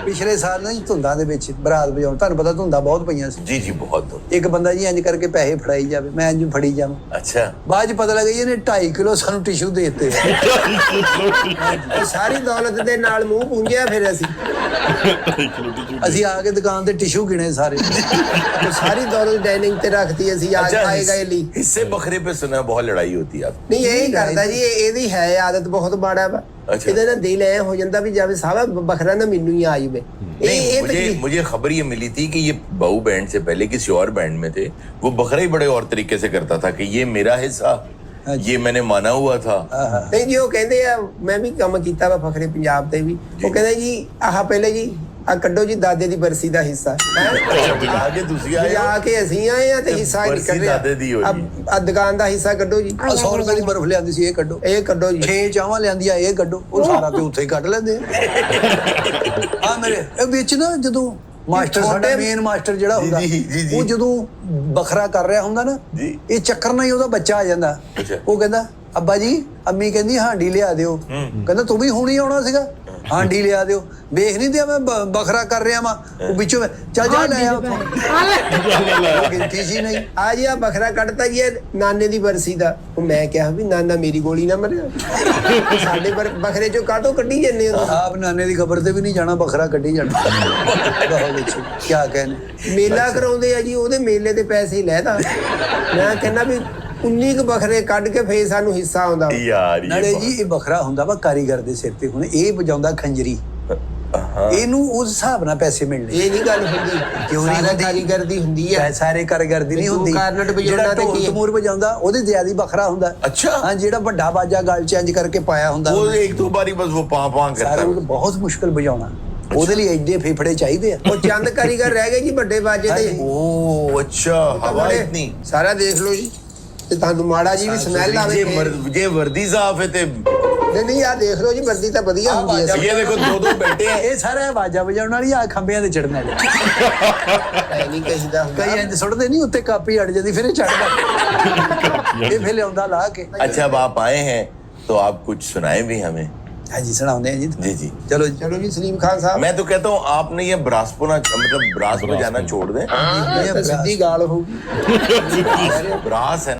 ਪਿਛਲੇ ਸਾਲ ਨਾ ਜੀ ਧੁੰਦਾਂ ਦੇ ਵਿੱਚ ਬਰਾਤ ਵਜਾਉਣ, ਤੁਹਾਨੂੰ ਪਤਾ ਧੁੰਦਾਂ ਬਹੁਤ ਪਈਆਂ ਸੀ जी जी बहुत धुंध। ਇੱਕ ਬੰਦਾ ਜੀ ਇੰਜ ਕਰਕੇ ਪੈਸੇ ਫੜਾਈ ਜਾਵੇ, ਮੈਂ ਇੰਜ ਫੜੀ ਜਾਵਾਂ, अच्छा ਬਾਅਦ ਚ ਪਤਾ ਲੱਗਾ ਜੀ ਇਹਨੇ 2.5 ਕਿਲੋ ਸਾਨੂੰ ਟਿਸ਼ੂ ਦੇ ਦਿੱਤੇ ਸਾਰੀ ਦੌਲਤ ਦੇ ਨਾਲ ਮੂੰਹ ਪੂੰਝਿਆ ਫਿਰ ਅਸੀਂ ਆ ਕੇ ਦੁਕਾਨ ਤੇ ਟਿਸ਼ੂ ਗਿਣੇ ਸਾਰੇ ਸਾਰੀ ਦੌਲਤ ਡਾਈਨਿੰਗ ਤੇ ਰੱਖਤੀ ਅਸੀਂ ਆ अच्छा ਆਏ ਗਏ ਲਈ हिस्से बकरे पे सुना है बहुत लड़ाई होती है आप ਨਹੀਂ ਇਹ ਕਰਦਾ ਜੀ ਇਹਦੀ ਹੈ ਆਦਤ ਬਹੁਤ ਮਾੜਾ ਵਾ ਅੱਛਾ। ਇਹਦੇ ਨਾਲ ਦਿਲ ਐ ਹੋ ਜਾਂਦਾ ਵੀ ਜਾਵੇ ਸਾਰਾ ਬਖਰਾ ਨਾ ਮੈਨੂੰ ਹੀ ਆ ਜਾਵੇ नहीं मुझे खबर ये मिली थी कि ये बहू बैंड से पहले किसी और बैंड में थे, वो बकरा ही बड़े और तरीके से करता था कि ये मेरा हिस्सा, ये मैंने माना हुआ था। ਨਹੀਂ ਜੀ ਉਹ ਕਹਿੰਦੇ ਆ ਮੈਂ ਵੀ ਕੰਮ ਕੀਤਾ ਵਾ ਫਖਰੇ ਪੰਜਾਬ ਤੇ ਵੀ ਉਹ ਕਹਿੰਦੇ ਜੀ ਆਹ ਪਹਿਲੇ ਜੀ ਆ ਕੱਢੋ ਜੀ ਦਾਦੇ ਦੀ ਬਰਸੀ ਦਾ ਹਿੱਸਾ आगे दूसरी आए ਆ ਕੇ ਅਸੀਂ ਆਏ ਆ ਤੇ ਹਿੱਸਾ ਬਰਸੀ ਨਿਕਲ ਰਿਹਾ ਦਾਦੇ ਦੀ ਹੋਈ। ਆ ਦੁਕਾਨ ਦਾ ਹਿੱਸਾ ਕੱਢੋ ਜੀ 100 ਰੁਪਏ ਦੀ ਬਰਫ਼ ਲਿਆਂਦੀ ਸੀ, ਇਹ ਕੱਢੋ। ਇਹ ਕੱਢੋ ਜੀ 6 ਚਾਵਾਂ ਲਿਆਂਦੀਆਂ, ਇਹ ਕੱਢੋ। ਉਹ ਸਾਰਾ ਤੇ ਉੱਥੇ ਹੀ ਕੱਢ ਲੈਂਦੇ ਆ ਮੇਰੇ ਇਹ ਵਿੱਚ ਨਾ ਜਦੋਂ ਮਾਸਟਰ ਸਾਡਾ ਮੇਨ ਮਾਸਟਰ ਜਿਹੜਾ ਹੁੰਦਾ ਜੀ। ਉਹ ਜਦੋਂ ਬਖਰਾ ਕਰ ਰਿਹਾ ਹੁੰਦਾ ਨਾ ਜੀ। ਇਹ ਚੱਕਰ ਨਾਲ ਹੀ ਉਹਦਾ ਬੱਚਾ ਆ ਜਾਂਦਾ। ਅੱਛਾ। ਉਹ ਕਹਿੰਦਾ ਅੱਬਾ ਜੀ ਅੰਮੀ ਕਹਿੰਦੀ ਹਾਂਡੀ ਲਿਆ ਦਿਓ, ਕਹਿੰਦਾ ਤੂੰ ਵੀ ਹੁਣੀ ਆਉਣਾ ਸੀਗਾ, ਹਾਂਡੀ ਲਿਆ ਦਿਓ, ਵੇਖ ਨਹੀਂ ਦਿਆ ਮੈਂ ਬਖਰਾ ਕਰ ਰਿਹਾ ਵਾਂ। ਉਹ ਵਿੱਚੋਂ ਚੱਲ ਜਾ ਲੈ ਆ ਸੀ ਨਹੀਂ ਆ ਜੀ ਆ ਬਖਰਾ ਕੱਢਤਾ ਜੀ ਇਹ ਨਾਨੇ ਦੀ ਬਰਸੀ ਦਾ ਉਹ ਮੈਂ ਕਿਹਾ ਵੀ ਨਾਨਾ ਮੇਰੀ ਗੋਲੀ ਨਾ ਮਰਿਆ ਸਾਡੇ ਬਖਰੇ ਚੋਂ ਕਾਟੋ ਕੱਢੀ ਜੰਨੇ ਆਪ ਨਾਨੇ ਦੀ ਖਬਰ ਤੇ ਵੀ ਨਹੀਂ ਜਾਣਾ, ਬਖਰਾ ਕੱਢੀ ਜਾਣਾ ਕੀ ਕਹਿੰਦੇ ਮੇਲਾ ਕਰਾਉਂਦੇ ਆ ਜੀ ਉਹਦੇ ਮੇਲੇ ਦੇ ਪੈਸੇ ਲੈਦਾ ਮੈਂ ਕਹਿੰਦਾ ਵੀ 19 ਕੁ ਬਖਰੇ ਕੱਢ ਕੇ ਫੇਰ ਸਾਨੂੰ ਹਿੱਸਾ ਆਉਂਦਾ यार ये ਨਾਲੇ ਜੀ ਇਹ ਬਖਰਾ ਹੁੰਦਾ ਵਾ ਕਾਰੀਗਰ ਦੇ ਸਿਰ ਤੇ। ਹੁਣ ਇਹ ਵਜਾਉਂਦਾ ਖੰਜਰੀ, ਇਹਨੂੰ ਉਸ ਹਿਸਾਬ ਨਾਲ ਪੈਸੇ ਮਿਲਣੇ। ਇਹ ਨਹੀਂ ਗੱਲ ਹੁੰਦੀ ਕਿਉਂ ਨਹੀਂ ਸਾਰਾ ਹੁੰਦੀ? ਕਾਰੀਗਰ ਦੀ ਹੁੰਦੀ ਹੈ ਸਾਰੇ ਕਾਰੀਗਰ ਦੀ ਨਹੀਂ ਤੂੰ ਹੁੰਦੀ। ਕਾਰਨਟ ਵਜਾਉਣਾ ਜਿਹੜਾ ਤੇ ਢੋਲ ਕੀ ਹੈ? ਤਮੂਰ ਵਜਾਉਂਦਾ ਉਹਦੇ ਜ਼ਿਆਦੀ ਬਖਰਾ ਹੁੰਦਾ। अच्छा ਹਾਂ ਜਿਹੜਾ ਵੱਡਾ ਬਾਜਾ ਗਲ ਚ ਇੰਜ ਕਰਕੇ ਪਾਇਆ ਹੁੰਦਾ वो एक दो बारी बस वो पां पां करता ਸਾਰੇ है। ਨੂੰ ਬਹੁਤ ਮੁਸ਼ਕਲ ਵਜਾਉਣਾ, ਉਹਦੇ ਲਈ ਐਡੇ ਫੇਫੜੇ ਚਾਹੀਦੇ ਆ। ਉਹ ਚੰਦ ਕਾਰੀਗਰ ਰਹਿ ਗਏ ਜੀ ਵੱਡੇ ਬਾਜੇ ਦੇ ओ अच्छा हवा इतनी ਸਾਰਾ ਦੇਖ ਲਓ ਜੀ ਤੇ ਤੁਹਾਨੂੰ ਮਾੜਾ ਜੀ ਵੀ ਸਮੈਲ ਆਵੇ ये वर्दी साफ है ते ਨਹੀਂ ਆ ਦੇਖ ਲਓ ਜੀ ਵਰਦੀ ਤਾਂ ਵਧੀਆ ਹੁੰਦੀ ਹੈ ये देखो दो दो बैठे हैं ਇਹ ਸਾਰਾ ਬਾਜਾ ਵਜਾਉਣ ਵਾਲੀ ਆ ਖੰਭਿਆਂ ਤੇ ਚੜਨ ਵਾਲੀ। ਐ ਨਹੀਂ ਕਹੀਦਾ ਹੁੰਦਾ। ਕਈ ਇੰਜ ਸੁੱਟਦੇ ਨਹੀਂ, ਉੱਤੇ ਕਾਪੀ ਅੜ ਜਾਂਦੀ, ਫਿਰ ਇਹ ਚੜਦਾ ਇਹ ਫਿਰ ਲਿਆਉਂਦਾ ਲਾ ਕੇ। अच्छा अब आप आए हैं तो आप कुछ सुनाए भी हमें। ਹਾਂਜੀ ਸੁਣਾਉਂਦੇ ਆ ਜੀ। जी जी ਚਲੋ ਜੀ। ਚਲੋ ਜੀ ਸਲੀਮ ਖਾਨ ਸਾਹਿਬ मैं तो कहता हूँ आपने ये ब्रासपुना मतलब ब्रास बजाना छोड़ दें। ਇਹ ਤਾਂ ਸਿੱਧੀ ਗਾਲ ਹੋਊਗੀ ब्रास है